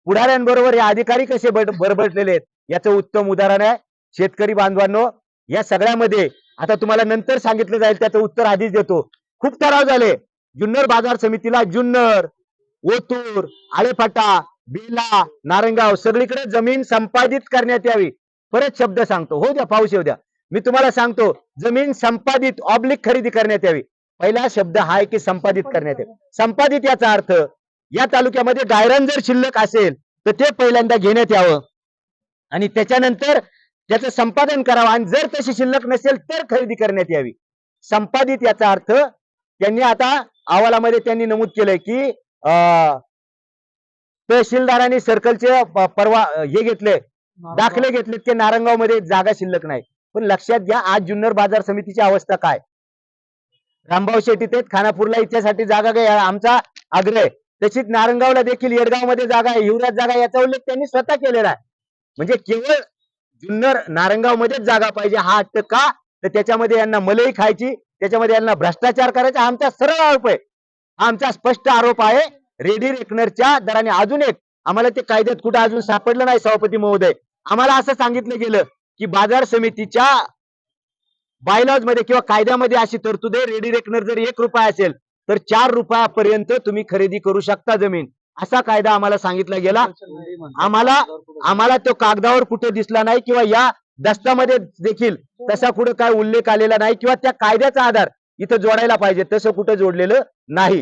पुढाऱ्यांबरोबर हे अधिकारी कसे बरबटलेले आहेत याचं उत्तम उदाहरण आहे. शेतकरी बांधवांनो, या सगळ्यामध्ये आता तुम्हाला नंतर सांगितलं जाईल, त्याचं उत्तर आधीच देतो. खूप ठराव झाले. जुन्नर बाजार समितीला जुन्नर, ओतूर, आळेफाटा, बेला, नारंगाव सगळीकडे जमीन संपादित करण्यात यावी. परत शब्द सांगतो, हो द्या पाऊस येऊ द्या. मी तुम्हाला सांगतो, जमीन संपादित ऑब्लिक खरेदी करण्यात यावी. पहिला शब्द हा आहे की संपादित करण्यात यावी. संपादित याचा अर्थ या तालुक्यामध्ये गायरान जर शिल्लक असेल तर ते पहिल्यांदा घेण्यात यावं आणि त्याच्यानंतर त्याचं संपादन करावं आणि जर तशी शिल्लक नसेल तर खरेदी करण्यात यावी. संपादित याचा अर्थ त्यांनी आता अहवालामध्ये त्यांनी नमूद केलंय की तहसीलदारांनी सर्कलचे परवा हे घेतले, दाखले घेतलेत की नारंगाव मध्ये जागा शिल्लक नाही. पण लक्षात घ्या, आज जुन्नर बाजार समितीची अवस्था काय. रामभाऊ शेट्टी ते खानापूरला इच्छासाठी जागा घ्या आमचा आग्रह आहे. तशीच नारंगावला देखील येडगाव मध्ये जागा आहे, हिवरात जागा आहे, याचा उल्लेख त्यांनी स्वतः केलेला आहे. म्हणजे केवळ जुन्नर नारंगाव मध्येच जागा पाहिजे हा हट्ट का, तर त्याच्यामध्ये यांना मलई खायची, त्याच्यामध्ये यांना भ्रष्टाचार करायचा हा आमचा सरळ आरोप आहे. हा आमचा स्पष्ट आरोप आहे. रेडी रेकनरच्या दराने अजून एक आम्हाला ते कायद्यात कुठे अजून सापडलं नाही सभापती महोदय. आम्हाला असं सांगितलं गेलं की बाजार समितीच्या बायलॉज मध्ये किंवा कायद्यामध्ये अशी तरतूद आहे, रेडी रेकनर जर 1 रुपया असेल तर 4 रुपयापर्यंत तुम्ही खरेदी करू शकता जमीन, असा कायदा आम्हाला सांगितला गेला. आम्हाला तो कागदावर कुठे दिसला नाही किंवा या दस्तामध्ये देखील तसा कुठे काय उल्लेख आलेला नाही किंवा त्या कायद्याचा आधार इथं जोडायला पाहिजे तसं कुठं जोडलेलं नाही.